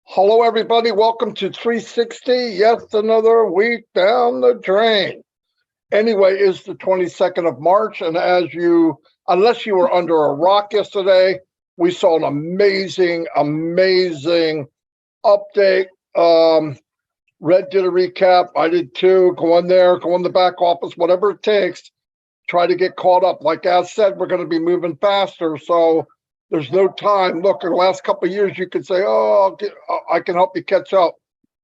Hello, everybody. Welcome to 360. Yes, another week down the drain. Anyway, it's the 22nd of March, and unless you were under a rock yesterday, we saw an amazing update. Red did a recap. I did too. Go in there, go in the back office, whatever it takes. Try to get caught up. Like As said, we're going to be moving faster, so there's no time. Look, in the last couple of years, you could say, "Oh, I can help you catch up."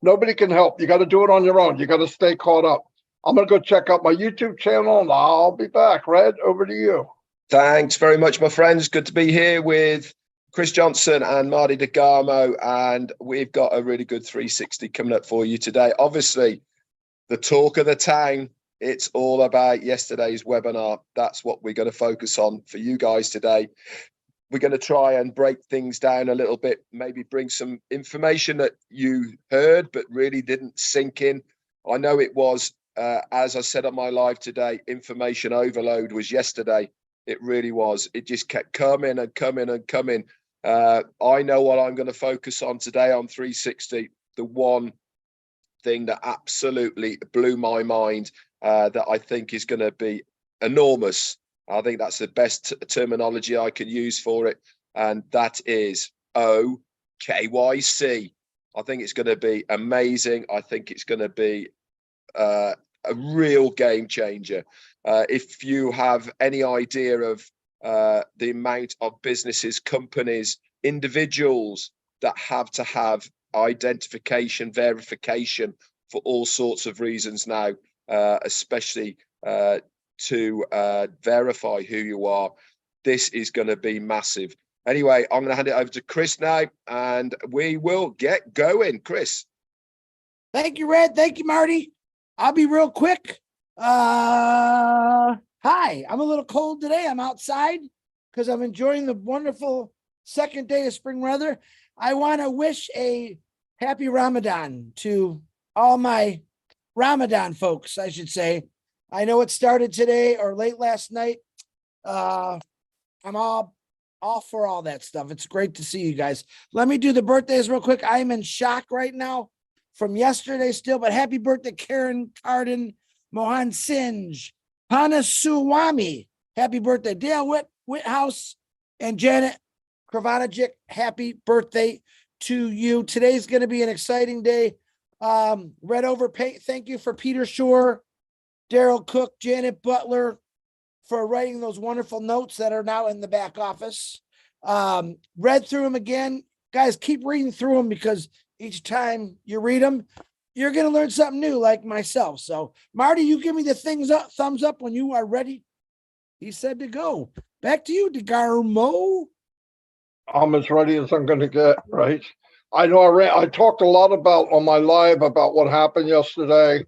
Nobody can help. You got to do it on your own. You got to stay caught up. I'm going to go check out my YouTube channel, and I'll be back. Red, over to you. Thanks very much, my friends. Good to be here with Chris Johnson and Marty DeGarmo, and we've got a really good 360 coming up for you today. Obviously, the talk of the town, it's all about yesterday's webinar. That's what we're going to focus on for you guys today. We're going to try and break things down a little bit, maybe bring some information that you heard but really didn't sink in. I know it was, as I said on my live today, information overload was yesterday. It really was. It just kept coming and coming and coming. I know what I'm going to focus on today on 360. The one thing that absolutely blew my mind that I think is going to be enormous. I think that's the best terminology I can use for it. And that is OKYC. I think it's going to be amazing. I think it's going to be a real game changer. If you have any idea of the amount of businesses, companies, individuals that have to have identification, verification for all sorts of reasons now, especially to verify who you are, this is going to be massive. Anyway, I'm going to hand it over to Chris now, and we will get going. Chris. Thank you, Red. Thank you, Marty. I'll be real quick. Hi, I'm a little cold today. I'm outside because I'm enjoying the wonderful second day of spring weather. I want to wish a happy Ramadan to all my Ramadan folks, I should say. I know it started today or late last night. I'm all for all that stuff. It's great to see you guys. Let me do the birthdays real quick. I'm in shock right now from yesterday still, but happy birthday, Karen Carden, Mohan Sinj, Panasuwami. Happy birthday, Dale Whithouse, and Janet Kravanajic. Happy birthday to you. Today's going to be an exciting day. Red Over Paint, thank you for Peter Shore, Daryl Cook, Janet Butler for writing those wonderful notes that are now in the back office. Read through them again. Guys, keep reading through them because each time you read them, you're going to learn something new like myself. So, Marty, you give me the thumbs up when you are ready. He said to go. Back to you, DeGarmo. I'm as ready as I'm going to get, right? I know I talked a lot on my live about what happened yesterday.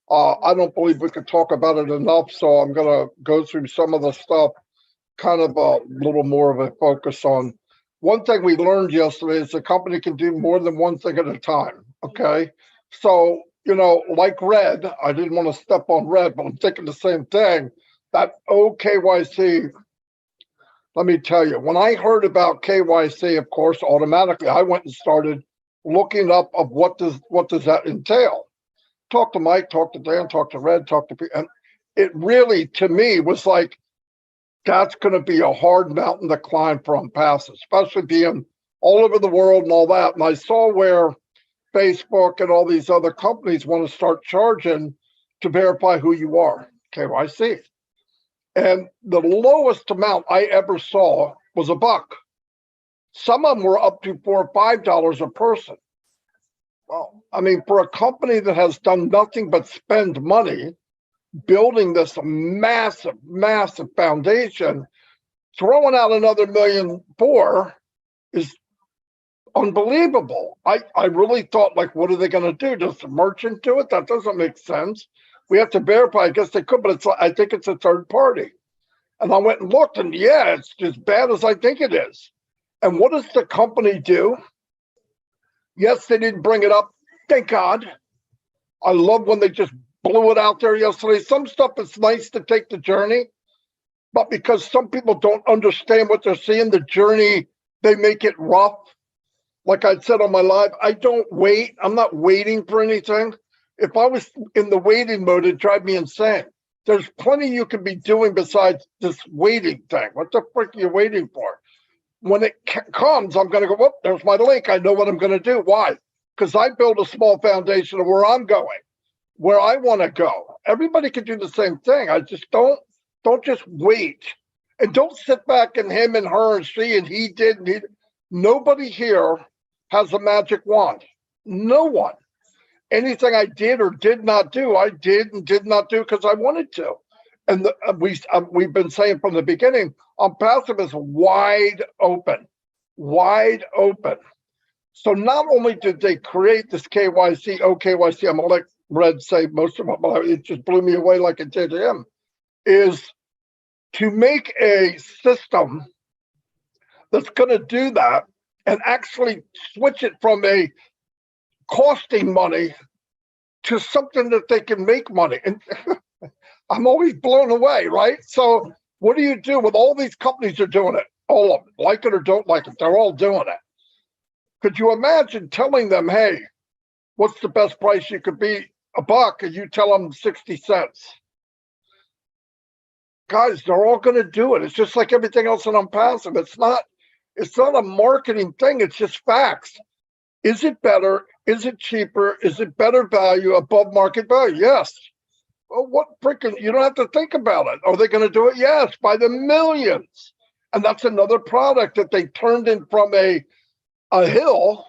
I don't believe we could talk about it enough, so I'm going to go through some of the stuff, kind of a little more of a focus on. One thing we learned yesterday is the company can do more than one thing at a time, okay? So, like Red, I didn't want to step on Red, but I'm thinking the same thing. That OKYC, let me tell you, when I heard about KYC, of course, automatically I went and started looking up of what does that entail. Talk to Mike, talk to Dan, talk to Red, talk to people. And it really, to me, was like, that's going to be a hard mountain to climb from past, especially being all over the world and all that. And I saw where Facebook and all these other companies want to start charging to verify who you are, KYC. And the lowest amount I ever saw was $1. Some of them were up to $4 or $5 a person. Well, I mean, for a company that has done nothing but spend money building this massive foundation, throwing out another $1.4 million is unbelievable. I really thought, like, what are they going to do? Just merge into it? That doesn't make sense. We have to verify. I guess they could, but I think it's a third party. And I went and looked, and yeah, it's as bad as I think it is. And what does the company do? Yes, they didn't bring it up. Thank God. I love when they just blew it out there yesterday. Some stuff is nice to take the journey, but because some people don't understand what they're seeing, the journey, they make it rough. like I said on my live, I don't wait. I'm not waiting for anything. If I was in the waiting mode, it'd drive me insane. There's plenty you can be doing besides this waiting thing. What the frick are you waiting for? When it comes, I'm going to go, whoop, there's my link. I know what I'm going to do. Why? Because I built a small foundation of where I'm going, where I want to go. Everybody can do the same thing. I just don't just wait. And don't sit back and him and her and she and he did. And he, nobody here has a magic wand. No one. Anything I did or did not do, I did and did not do because I wanted to. And we've been saying from the beginning, passive is wide open, wide open. So not only did they create this KYC, OKYC, I'm going to let Red say most of it, but it just blew me away like it did him, is to make a system that's going to do that and actually switch it from a costing money to something that they can make money. And I'm always blown away, right? So what do you do with all these companies are doing it? All of them, like it or don't like it, they're all doing it. Could you imagine telling them, hey, what's the best price you could be? $1, and you tell them 60 cents. Guys, they're all going to do it. It's just like everything else in passive. It's not a marketing thing. It's just facts. Is it better? Is it cheaper? Is it better value above market value? Yes. Well, what freaking, you don't have to think about it. Are they going to do it? Yes, by the millions. And that's another product that they turned in from a hill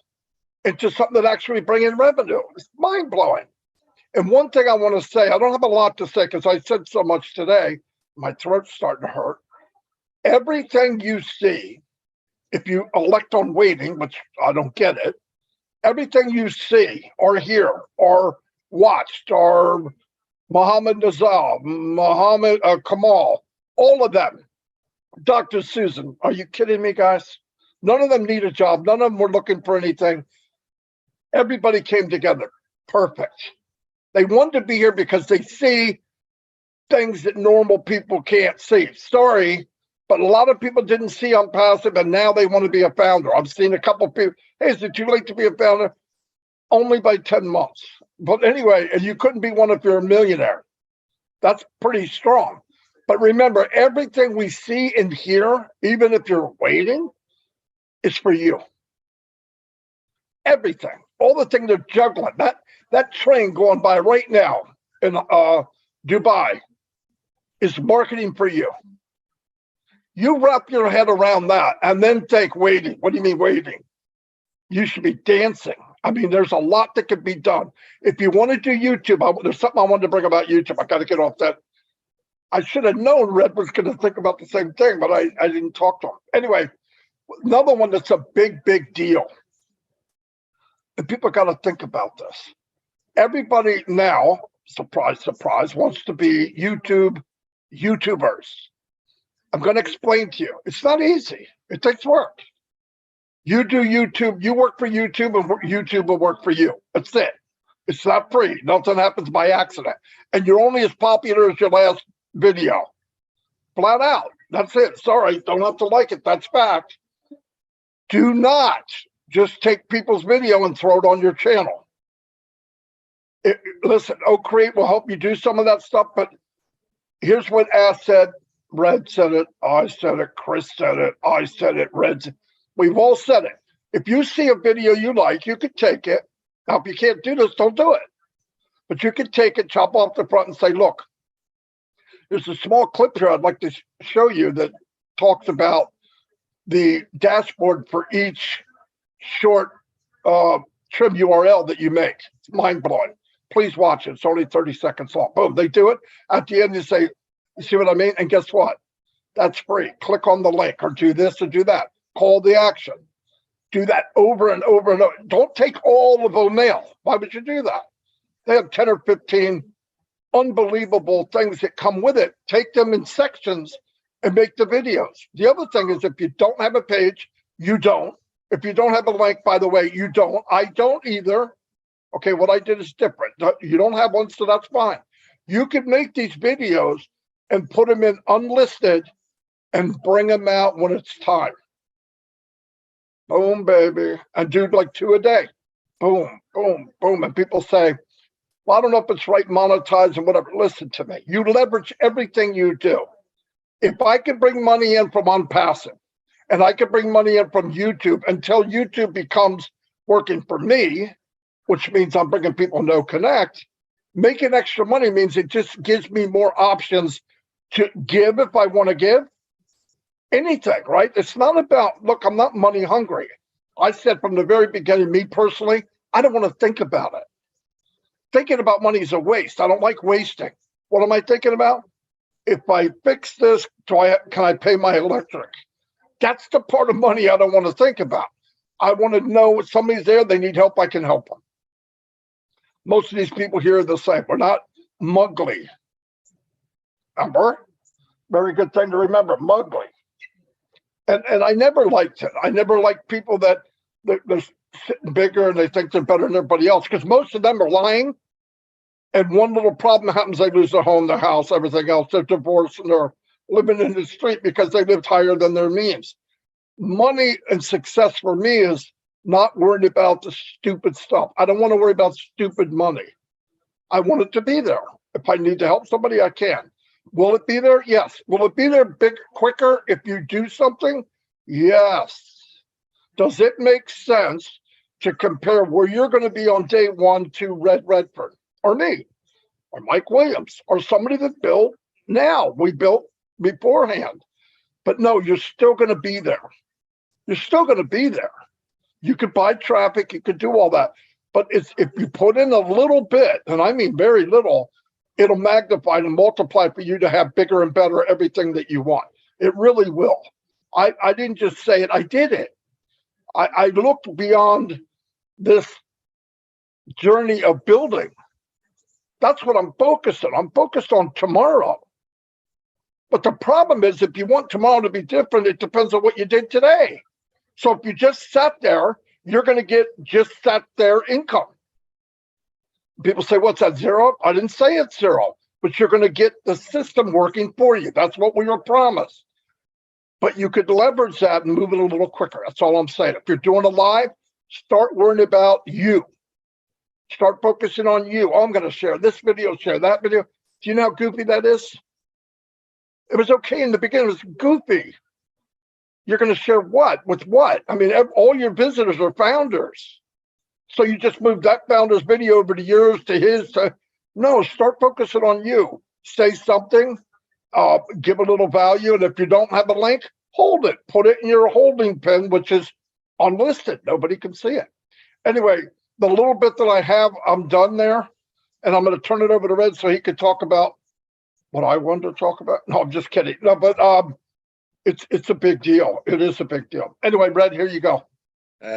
into something that actually bring in revenue. It's mind blowing. And one thing I want to say, I don't have a lot to say because I said so much today. My throat's starting to hurt. Everything you see, if you elect on waiting, which I don't get it, everything you see or hear or watched or Muhammad Nazal, Muhammad Kamal, all of them, Dr. Susan, are you kidding me, guys? None of them need a job. None of them were looking for anything. Everybody came together. Perfect. They wanted to be here because they see things that normal people can't see. Sorry, but a lot of people didn't see passive, and now they want to be a founder. I've seen a couple of people, hey, is it too late to be a founder? Only by 10 months. But anyway, and you couldn't be one if you're a millionaire. That's pretty strong. But remember, everything we see and hear, even if you're waiting, is for you. Everything. All the things they're juggling. That train going by right now in Dubai is marketing for you. You wrap your head around that and then think waiting. What do you mean waiting? You should be dancing. I mean, there's a lot that could be done. If you want to do YouTube, there's something I wanted to bring about YouTube. I got to get off that. I should have known Red was going to think about the same thing, but I didn't talk to him. Anyway, another one that's a big, big deal. And people got to think about this. Everybody now, surprise, surprise, wants to be YouTubers. I'm going to explain to you. It's not easy. It takes work. You do YouTube, you work for YouTube, and YouTube will work for you. That's it. It's not free. Nothing happens by accident. And you're only as popular as your last video. Flat out. That's it. Sorry, don't have to like it. That's fact. Do not just take people's video and throw it on your channel. Listen, Create will help you do some of that stuff, but here's what Ash said. Red said it. I said it. Chris said it. I said it. Red said it. We've all said it. If you see a video you like, you could take it. Now, if you can't do this, don't do it. But you can take it, chop off the front and say, look, there's a small clip here I'd like to show you that talks about the dashboard for each short trim URL that you make. It's mind-blowing. Please watch it. It's only 30 seconds long. Boom, they do it. At the end, you say, you see what I mean? And guess what? That's free. Click on the link or do this or do that. Call the action. Do that over and over and over. Don't take all of the mail. Why would you do that? They have 10 or 15 unbelievable things that come with it. Take them in sections and make the videos. The other thing is if you don't have a page, you don't. If you don't have a link, by the way, you don't. I don't either. Okay, what I did is different. You don't have one, so that's fine. You could make these videos and put them in unlisted and bring them out when it's time. Boom, baby. And do like 2 a day. Boom, boom, boom. And people say, well, I don't know if it's right, monetize and whatever. Listen to me. You leverage everything you do. If I can bring money in from Unpassive and I can bring money in from YouTube until YouTube becomes working for me, which means I'm bringing people no connect, making extra money means it just gives me more options to give if I want to give anything, right? It's not about, look, I'm not money hungry. I said from the very beginning, me personally, I don't want to think about it. Thinking about money is a waste. I don't like wasting. What am I thinking about? If I fix this, can I pay my electric? That's the part of money I don't want to think about. I want to know if somebody's there, they need help, I can help them. Most of these people here are the same. We're not mugly. Remember? Very good thing to remember, mugly. And I never liked it. I never liked people that they're sitting bigger and they think they're better than everybody else, because most of them are lying. And one little problem happens, they lose their home, their house, everything else. They're divorced and they're living in the street because they lived higher than their means. Money and success for me is not worried about the stupid stuff. I don't want to worry about stupid money. I want it to be there. If I need to help somebody, I can. Will it be there? Yes. Will it be there quicker if you do something? Yes. Does it make sense to compare where you're going to be on day one to Redfern or me or Mike Williams or somebody that built now? We built beforehand. But no, you're still going to be there. You're still going to be there. You could buy traffic. You could do all that. But if you put in a little bit, and I mean very little, it'll magnify and multiply for you to have bigger and better everything that you want. It really will. I didn't just say it. I did it. I looked beyond this journey of building. That's what I'm focused on. I'm focused on tomorrow. But the problem is, if you want tomorrow to be different, it depends on what you did today. So if you just sat there, you're going to get just sat there income. People say, what's that, zero? I didn't say it's zero, but you're going to get the system working for you. That's what we were promised. But you could leverage that and move it a little quicker. That's all I'm saying. If you're doing a live, start worrying about you. Start focusing on you. Oh, I'm going to share this video, share that video. Do you know how goofy that is? It was okay in the beginning. It was goofy. You're going to share what? With what? I mean, all your visitors are founders. So you just move that founder's video over to yours, to his. No, start focusing on you. Say something, give a little value. And if you don't have a link, hold it. Put it in your holding pen, which is unlisted. Nobody can see it. Anyway, the little bit that I have, I'm done there. And I'm going to turn it over to Red so he could talk about what I wanted to talk about. No, I'm just kidding. No, but it's a big deal. It is a big deal. Anyway, Red, here you go.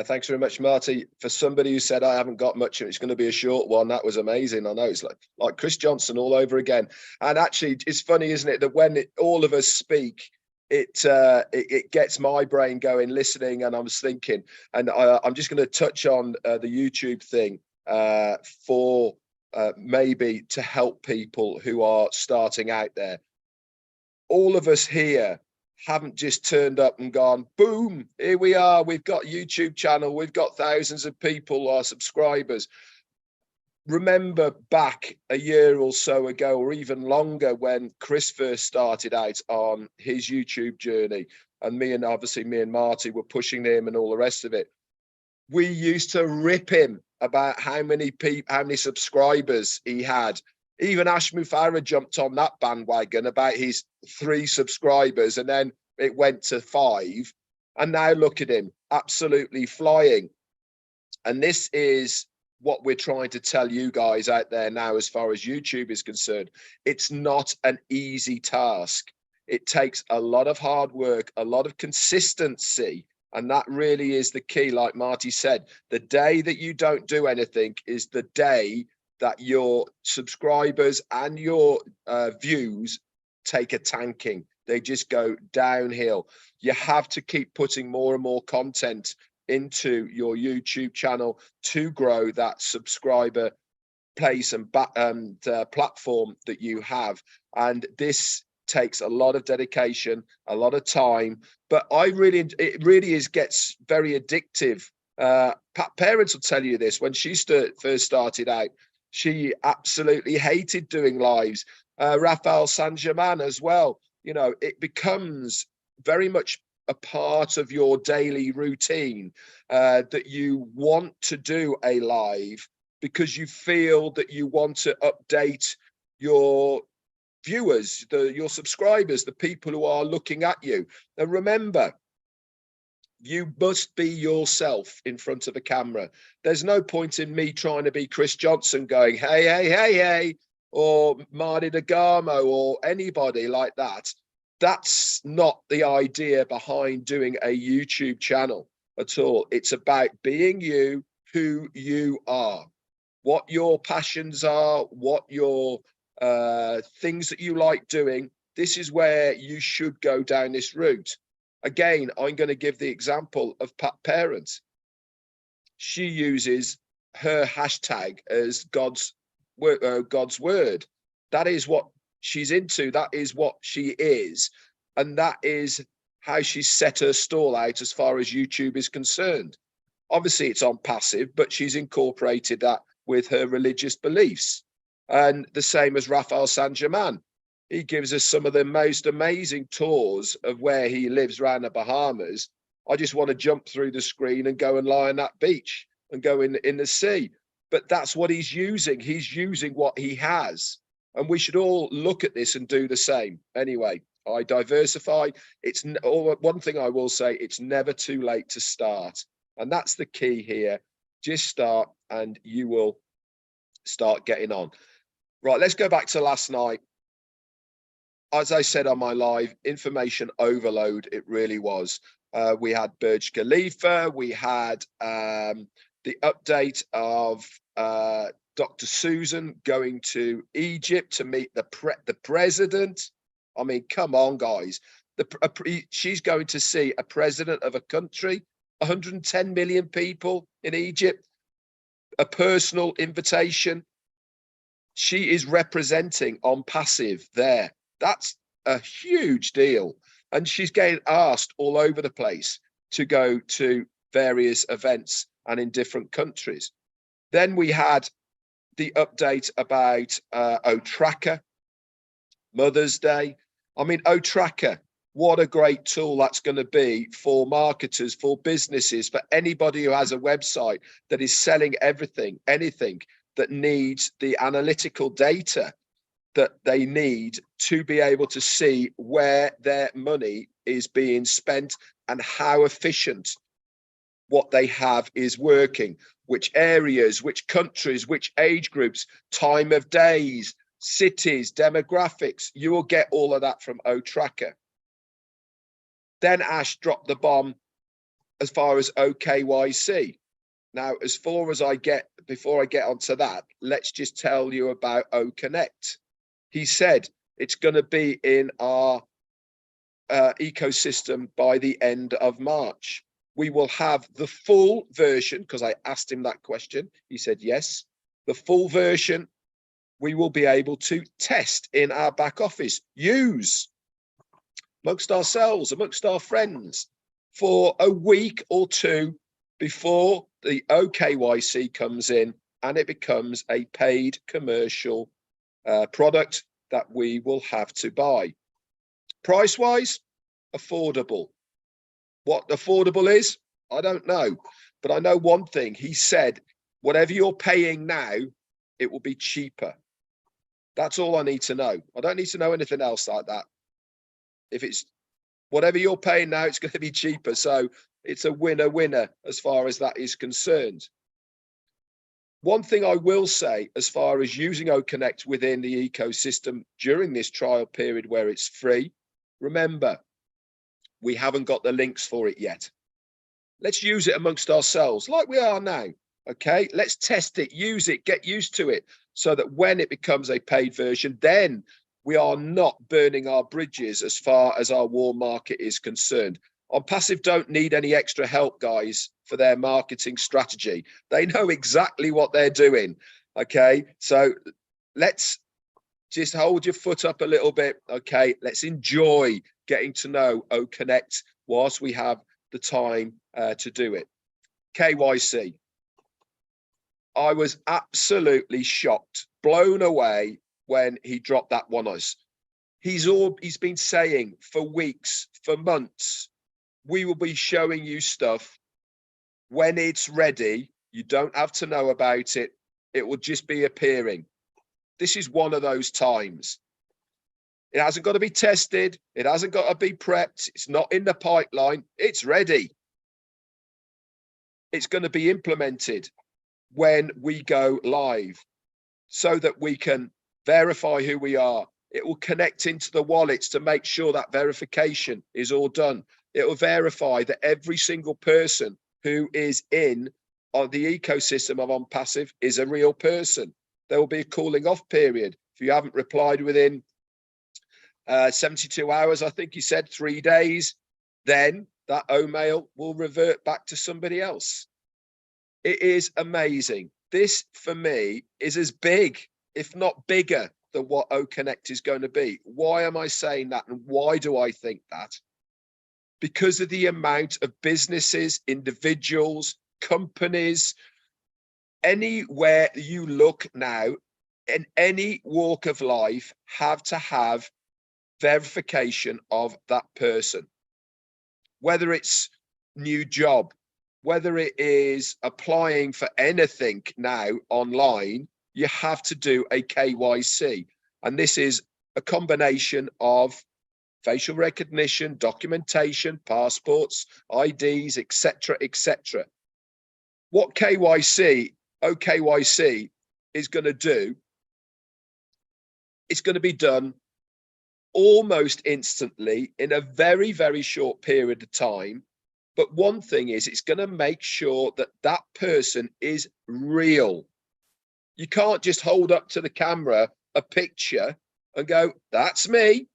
Thanks very much, Marty. For somebody who said I haven't got much, it's going to be a short one. That was amazing. I know it's like Chris Johnson all over again. And actually, it's funny, isn't it, that when all of us speak, it gets my brain going, listening, and I was thinking. And I'm just going to touch on the YouTube thing for maybe to help people who are starting out there. All of us here haven't just turned up and gone, boom, here we are. We've got a YouTube channel. We've got thousands of people, our subscribers. Remember back a year or so ago, or even longer, when Chris first started out on his YouTube journey, and me and Marty were pushing him and all the rest of it. We used to rip him about how many subscribers he had. Even Ash Mufareh jumped on that bandwagon about his 3 subscribers, and then it went to 5. And now look at him, absolutely flying. And this is what we're trying to tell you guys out there now, as far as YouTube is concerned. It's not an easy task. It takes a lot of hard work, a lot of consistency. And that really is the key. Like Marty said, the day that you don't do anything is the day that your subscribers and your views take a tanking. They just go downhill. You have to keep putting more and more content into your YouTube channel to grow that subscriber place and platform that you have. And this takes a lot of dedication, a lot of time, but it really gets very addictive. Parents will tell you this. When she first started out, she absolutely hated doing lives. Raphael Saint-Germain as well. You know, it becomes very much a part of your daily routine that you want to do a live because you feel that you want to update your viewers, your subscribers, the people who are looking at you. And remember, you must be yourself in front of a camera. There's no point in me trying to be Chris Johnson going, hey, hey, hey, hey, or Marty DeGarmo or anybody like that. That's not the idea behind doing a YouTube channel at all. It's about being you, who you are, what your passions are, what your things that you like doing. This is where you should go down this route. Again, I'm going to give the example of Pat Parent. She uses her hashtag as God's word. That is what she's into. That is what she is. And that is how she's set her stall out as far as YouTube is concerned. Obviously, it's on passive, but she's incorporated that with her religious beliefs. And the same as Raphael Saint-Germain. He gives us some of the most amazing tours of where he lives around the Bahamas. I just want to jump through the screen and go and lie on that beach and go in the sea. But that's what he's using. He's using what he has. And we should all look at this and do the same. Anyway, I diversify. It's one thing I will say, it's never too late to start. And that's the key here. Just start and you will start getting on. Right, let's go back to last night. As I said on my live, information overload, it really was. We had Burj Khalifa, we had the update of Dr. Susan going to Egypt to meet the president. I mean, come on, guys. She's going to see a president of a country, 110 million people in Egypt, a personal invitation. She is representing on passive there. That's a huge deal. And she's getting asked all over the place to go to various events and in different countries. Then we had the update about O-Tracker, Mother's Day. I mean, O-Tracker, what a great tool that's going to be for marketers, for businesses, for anybody who has a website that is selling everything, anything that needs the analytical data that they need to be able to see where their money is being spent and how efficient what they have is working, which areas, which countries, which age groups, time of days, cities, demographics. You will get all of that from O-Tracker. Then Ash dropped the bomb as far as OKYC. Now, as far as before I get onto that, let's just tell you about O-Connect. He said it's going to be in our ecosystem by the end of March. We will have the full version, because I asked him that question. He said, yes, the full version we will be able to test in our back office, use amongst ourselves, amongst our friends for a week or two before the OKYC comes in and it becomes a paid commercial product that we will have to buy. Price wise, affordable. What affordable is, I don't know, but I know one thing. He said, whatever you're paying now, it will be cheaper. That's all I need to know. I don't need to know anything else like that. If it's whatever you're paying now, it's going to be cheaper. So it's a winner as far as that is concerned. One thing I will say as far as using O-Connect within the ecosystem during this trial period where it's free, remember, we haven't got the links for it yet. Let's use it amongst ourselves like we are now. Okay, let's test it, use it, get used to it so that when it becomes a paid version, then we are not burning our bridges as far as our warm market is concerned. On passive don't need any extra help, guys, for their marketing strategy. They know exactly what they're doing. Okay, so let's just hold your foot up a little bit. Okay, let's enjoy getting to know O Connect whilst we have the time to do it. KYC. I was absolutely shocked, blown away when he dropped that one on us. He's been saying for weeks, for months, we will be showing you stuff when it's ready. You don't have to know about it. It will just be appearing. This is one of those times. It hasn't got to be tested. It hasn't got to be prepped. It's not in the pipeline. It's ready. It's going to be implemented when we go live so that we can verify who we are. It will connect into the wallets to make sure that verification is all done. It will verify that every single person who is in on the ecosystem of OnPassive is a real person. There will be a cooling off period. If you haven't replied within 72 hours, I think he said 3 days, then that O-mail will revert back to somebody else. It is amazing. This, for me, is as big, if not bigger, than what O Connect is going to be. Why am I saying that? And why do I think that? Because of the amount of businesses, individuals, companies, anywhere you look now, in any walk of life, have to have verification of that person. Whether it's new job, whether it is applying for anything now online, you have to do a KYC. And this is a combination of facial recognition, documentation, passports, IDs, etc., etc. What KYC, OKYC is going to do, it's going to be done almost instantly in a very, very short period of time. But one thing is, it's going to make sure that that person is real. You can't just hold up to the camera a picture and go, that's me.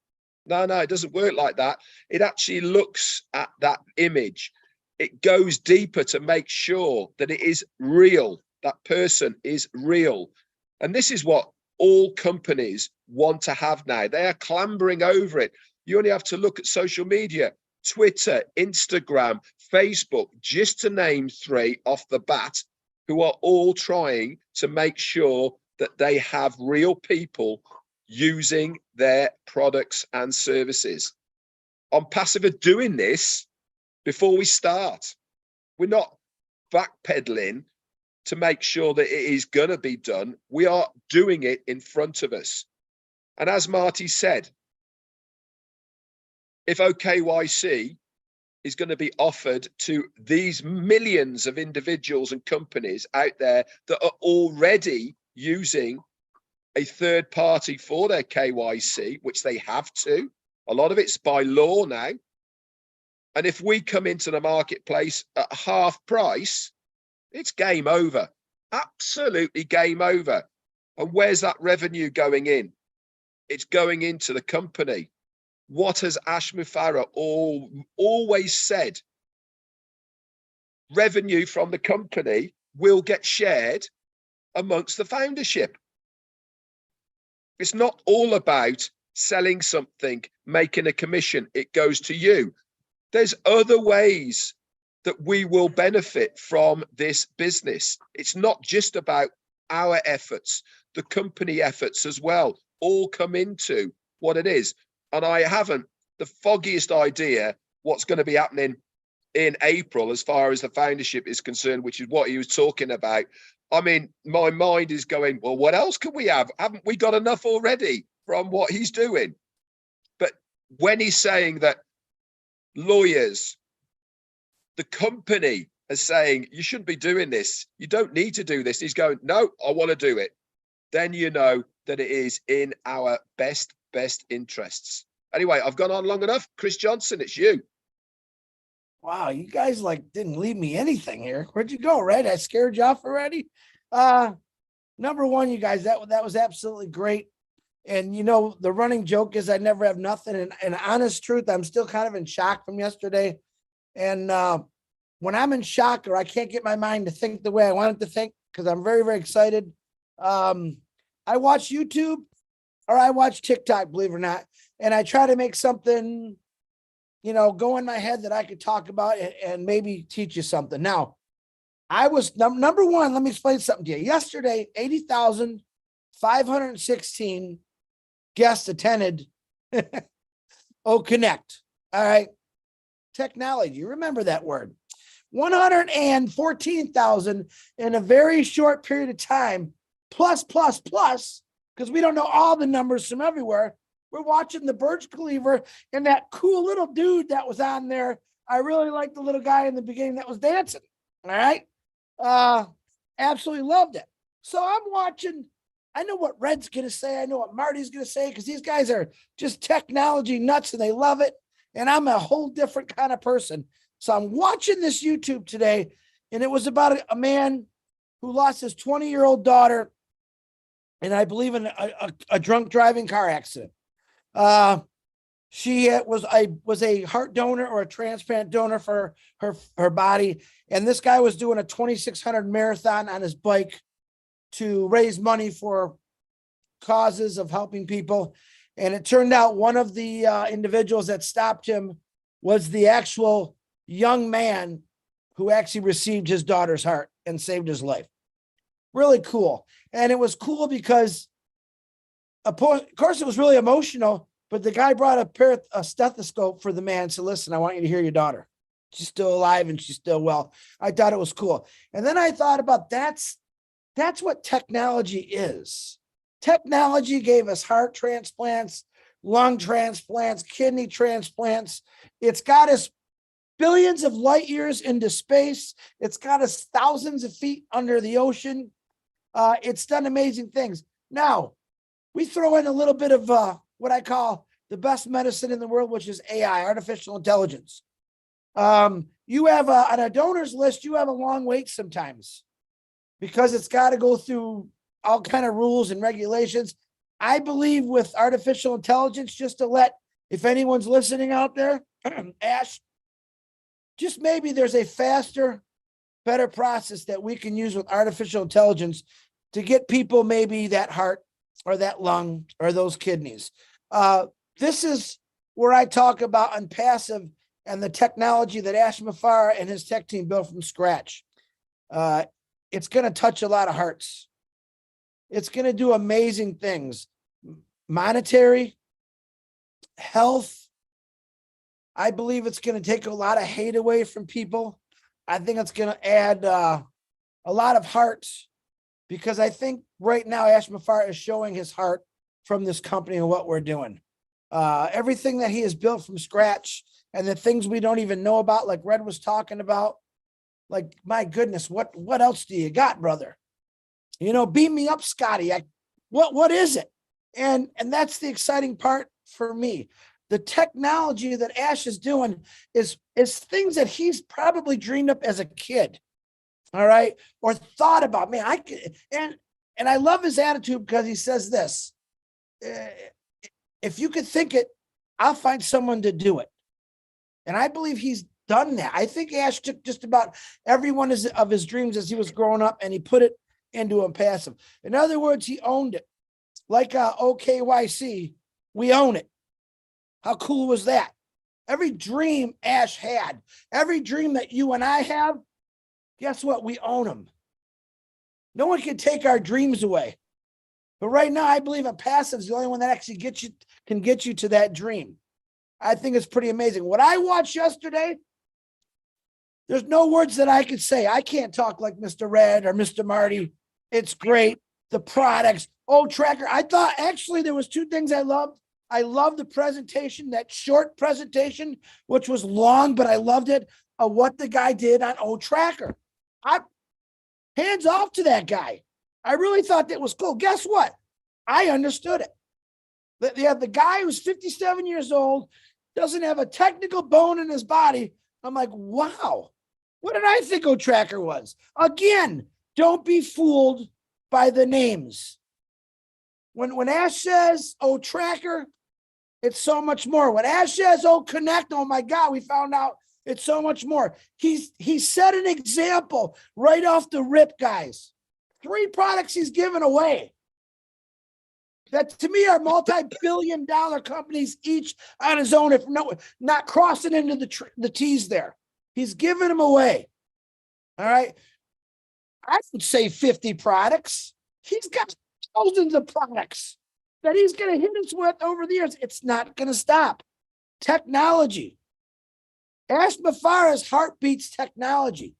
No, it doesn't work like that. It actually looks at that image. It goes deeper to make sure that it is real. That person is real. And this is what all companies want to have now. They are clambering over it. You only have to look at social media, Twitter, Instagram, Facebook, just to name 3 off the bat, who are all trying to make sure that they have real people using their products and services. OnPassive are doing this before we start. We're not backpedaling to make sure that it is going to be done. We are doing it in front of us. And as Marty said, if OKYC is going to be offered to these millions of individuals and companies out there that are already using a third party for their KYC, which they have to, a lot of it's by law now. And if we come into the marketplace at half price, it's game over, absolutely game over. And where's that revenue going in? It's going into the company. What has Ash Mufareh always said? Revenue from the company will get shared amongst the foundership. It's not all about selling something, making a commission. It goes to you. There's other ways that we will benefit from this business. It's not just about our efforts, the company efforts as well, all come into what it is. And I haven't the foggiest idea what's going to be happening in April as far as the foundership is concerned, which is what he was talking about. I mean, my mind is going, well, what else can we have? Haven't we got enough already from what he's doing? But when he's saying that lawyers, the company is saying, you shouldn't be doing this, you don't need to do this, he's going, no, I want to do it. Then you know that it is in our best interests. Anyway, I've gone on long enough. Chris Johnson, it's you. Wow, you guys like didn't leave me anything here. Where'd you go, Red? I scared you off already. Number one, you guys, that was absolutely great. And you know, the running joke is I never have nothing. And honest truth, I'm still kind of in shock from yesterday. And when I'm in shock or I can't get my mind to think the way I want it to think, because I'm very, very excited. I watch YouTube or I watch TikTok, believe it or not, and I try to make something, go in my head that I could talk about and maybe teach you something. Now, I was number one. Let me explain something to you. Yesterday, 80,516 guests attended Connect. All right. Technology. Remember that word. 114,000 in a very short period of time, plus, because we don't know all the numbers from everywhere. We're watching the Burj Khalifa and that cool little dude that was on there. I really liked the little guy in the beginning that was dancing. All right. Absolutely loved it. So I'm watching. I know what Red's going to say. I know what Marty's going to say, because these guys are just technology nuts and they love it. And I'm a whole different kind of person. So I'm watching this YouTube today, and it was about a man who lost his 20-year-old daughter, and I believe in a drunk driving car accident. She was a heart donor or a transplant donor for her body, and this guy was doing a 2,600 marathon on his bike to raise money for causes of helping people. And it turned out one of the individuals that stopped him was the actual young man who actually received his daughter's heart and saved his life. Really cool. And it was cool because, of course, it was really emotional, but the guy brought a stethoscope for the man and said, listen, I want you to hear your daughter. She's still alive and she's still well. I thought it was cool. And then I thought about that's what technology is. Technology gave us heart transplants, lung transplants, kidney transplants. It's got us billions of light years into space. It's got us thousands of feet under the ocean. It's done amazing things. Now, we throw in a little bit of what I call the best medicine in the world, which is AI, artificial intelligence. You have on a donors list, you have a long wait sometimes because it's got to go through all kind of rules and regulations. I believe with artificial intelligence, just to let, if anyone's listening out there, Ash, just maybe there's a faster, better process that we can use with artificial intelligence to get people maybe that heart or that lung or those kidneys. This is where I talk about Unpassive and the technology that Ash Mafara and his tech team built from scratch. It's going to touch a lot of hearts. It's going to do amazing things. Monetary, health. I believe it's going to take a lot of hate away from people. I think it's going to add a lot of hearts, because I think right now Ash Mafara is showing his heart from this company and what we're doing. Everything that he has built from scratch and the things we don't even know about, like Red was talking about, like, my goodness, what else do you got, brother? Beam me up, Scotty. What is it? And that's the exciting part for me. The technology that Ash is doing is things that he's probably dreamed up as a kid. All right. Or thought about, man, I could, and I love his attitude, because he says this, if you could think it, I'll find someone to do it. And I believe he's done that. I think Ash took just about every one of his dreams as he was growing up, and he put it into Unpassive. In other words, he owned it. Like OKYC, we own it. How cool was that? Every dream Ash had, every dream that you and I have, guess what? We own them. No one can take our dreams away. But right now, I believe Unpassive is the only one that actually can get you to that dream. I think it's pretty amazing. What I watched yesterday, there's no words that I could say. I can't talk like Mr. Red or Mr. Marty. It's great. The products. Tracker. I thought actually there was two things I loved. I loved the presentation, that short presentation, which was long, but I loved it, of what the guy did on Tracker. Hands off to that guy. I really thought that was cool. Guess what? I understood it. The guy who's 57 years old, doesn't have a technical bone in his body. I'm like, wow, what did I think Tracker was? Again, don't be fooled by the names. When Ash says, Tracker, it's so much more. When Ash says, Connect, oh my God, we found out it's so much more. He set an example right off the rip, guys. 3 products he's given away. that to me are multi-billion-dollar companies, each on his own, if not crossing into the T's there. He's giving them away. All right. I would say 50 products. He's got thousands of products that he's going to hit us with over the years. It's not going to stop. Technology. Ash Mafara's heart beats technology.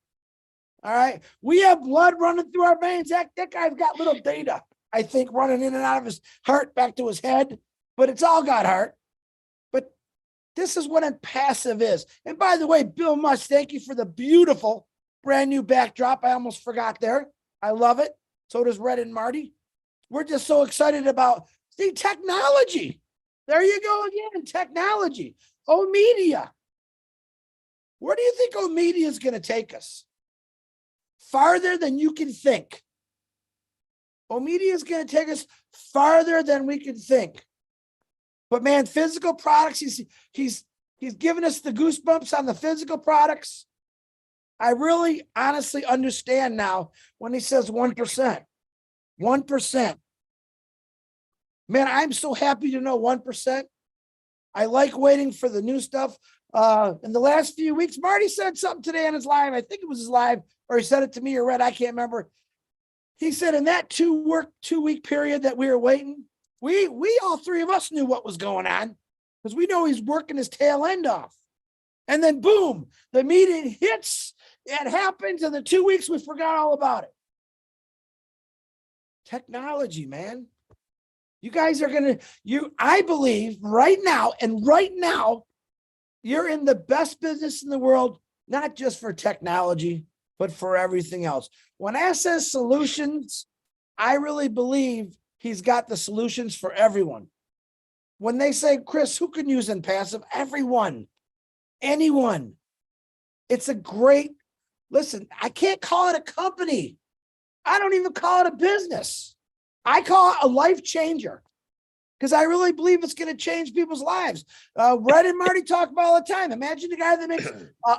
All right. We have blood running through our veins. That guy's got little data, I think, running in and out of his heart back to his head, but it's all got heart. But this is what impassive is. And by the way, Bill Musk, thank you for the beautiful brand new backdrop. I almost forgot there. I love it. So does Red and Marty. We're just so excited about the technology. There you go again, technology. Media. Where do you think media is going to take us? Farther than you can think. Media is going to take us farther than we can think. But man, physical products, he's giving us the goosebumps on the physical products. I really honestly understand now when he says 1%. 1%. Man, I'm so happy to know 1%. I like waiting for the new stuff. In the last few weeks, Marty said something today on his live. I think it was his live, or he said it to me or Red. I can't remember. He said in that 2-week period that we were waiting, we all three of us knew what was going on because we know he's working his tail end off. And then boom, the meeting hits. It happens. In the 2 weeks, we forgot all about it. Technology, man. You guys are going to, I believe right now, you're in the best business in the world, not just for technology, but for everything else. When Ash says solutions, I really believe he's got the solutions for everyone. When they say, Chris, who can use impassive? Everyone, anyone. It's a great, listen, I can't call it a company. I don't even call it a business. I call it a life changer because I really believe it's going to change people's lives. Red and Marty talk about all the time. Imagine the guy that makes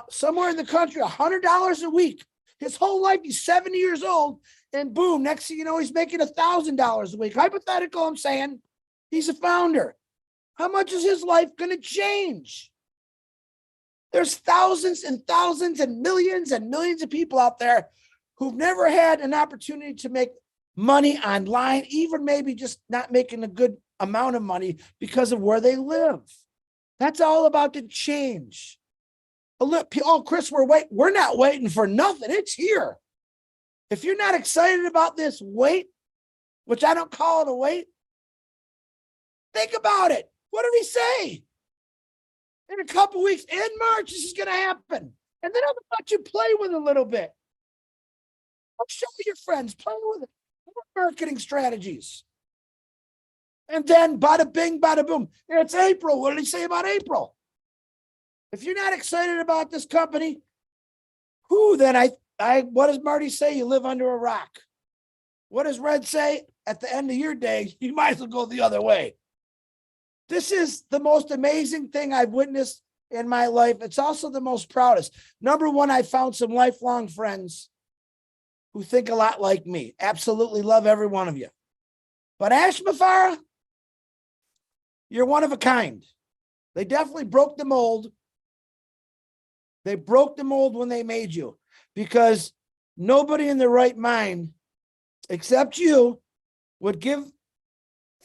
somewhere in the country $100 a week. His whole life, he's 70 years old, and boom, next thing you know, he's making $1,000 a week. Hypothetical, I'm saying. He's a founder. How much is his life going to change? There's thousands and thousands and millions of people out there who've never had an opportunity to make money online, even maybe just not making a good amount of money because of where they live. That's all about the change. Oh, Chris, we're not waiting for nothing. It's here. If you're not excited about this wait, which I don't call it a wait, think about it. What did he say? In a couple weeks, in March, this is going to happen. And then I'll let you play with it a little bit. I'll show your friends, play with it. Marketing strategies. And then bada bing, bada boom. It's April. What did he say about April? If you're not excited about this company, then what does Marty say? You live under a rock. What does Red say? At the end of your day, you might as well go the other way. This is the most amazing thing I've witnessed in my life. It's also the most proudest. Number one, I found some lifelong friends who think a lot like me. Absolutely love every one of you. But Ash Mafara, you're one of a kind. They definitely broke the mold. They broke the mold when they made you because nobody in their right mind, except you, would give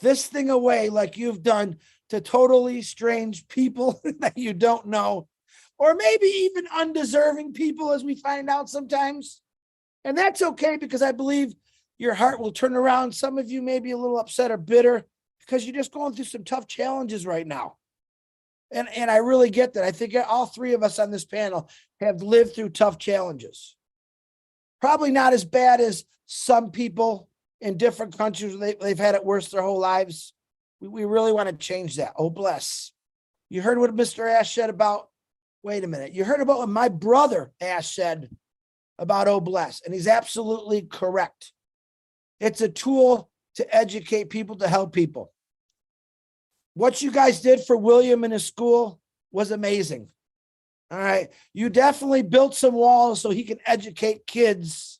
this thing away like you've done to totally strange people that you don't know, or maybe even undeserving people, as we find out sometimes. And that's okay because I believe your heart will turn around. Some of you may be a little upset or bitter because you're just going through some tough challenges right now. And I really get that. I think all three of us on this panel have lived through tough challenges. Probably not as bad as some people in different countries. They've had it worse their whole lives. We really want to change that. Oh, bless. You heard what Mr. Ash said about, wait a minute. You heard about what my brother Ash said about oh, bless. And he's absolutely correct. It's a tool to educate people, to help people. What you guys did for William in his school was amazing. All right. You definitely built some walls so he can educate kids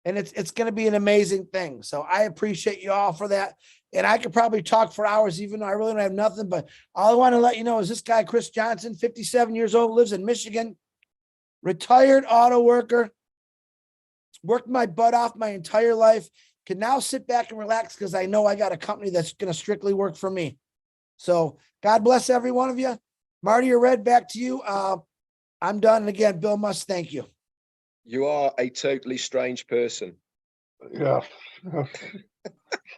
and it's going to be an amazing thing. So I appreciate you all for that. And I could probably talk for hours, even though I really don't have nothing. But all I want to let you know is this guy, Chris Johnson, 57 years old, lives in Michigan, retired auto worker, worked my butt off my entire life, can now sit back and relax because I know I got a company that's going to strictly work for me. So God bless every one of you. Marty or Red, back to you. I'm done. And again, Bill Must, thank you. You are a totally strange person. Yeah.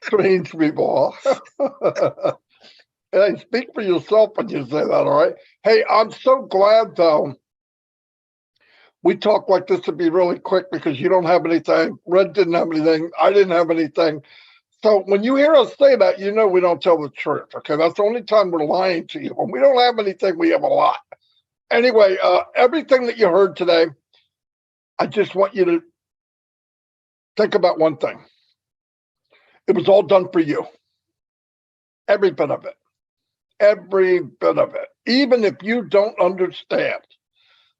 Strange people. Hey, speak for yourself when you say that, all right? Hey, I'm so glad, though, we talk like this to be really quick because you don't have anything. Red didn't have anything. I didn't have anything. So when you hear us say that, you know we don't tell the truth, okay? That's the only time we're lying to you. When we don't have anything, we have a lot. Anyway, everything that you heard today, I just want you to think about one thing. It was all done for you. Every bit of it. Every bit of it. Even if you don't understand.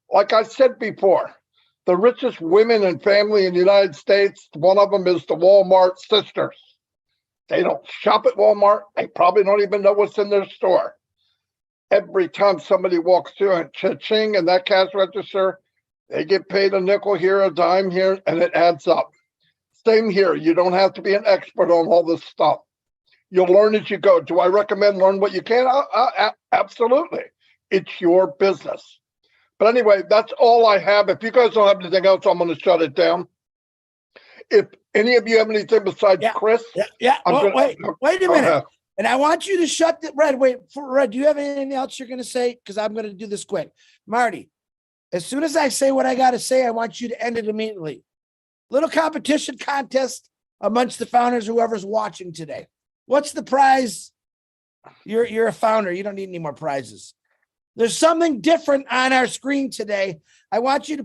Like I said before, the richest women and family in the United States, one of them is the Walmart sisters. They don't shop at Walmart. They probably don't even know what's in their store. Every time somebody walks through and cha-ching in that cash register, they get paid a nickel here, a dime here, and it adds up. Same here. You don't have to be an expert on all this stuff. You'll learn as you go. Do I recommend learn what you can? Absolutely. It's your business. But anyway, that's all I have. If you guys don't have anything else, I'm going to shut it down. If any of you have anything besides Chris, wait a minute. And I want you to shut the Red. Wait for Red. Do you have anything else you're going to say? Because I'm going to do this quick. Marty, as soon as I say what I got to say, I want you to end it immediately. Little competition contest amongst the founders, whoever's watching today. What's the prize? You're a founder. You don't need any more prizes. There's something different on our screen today. I want you to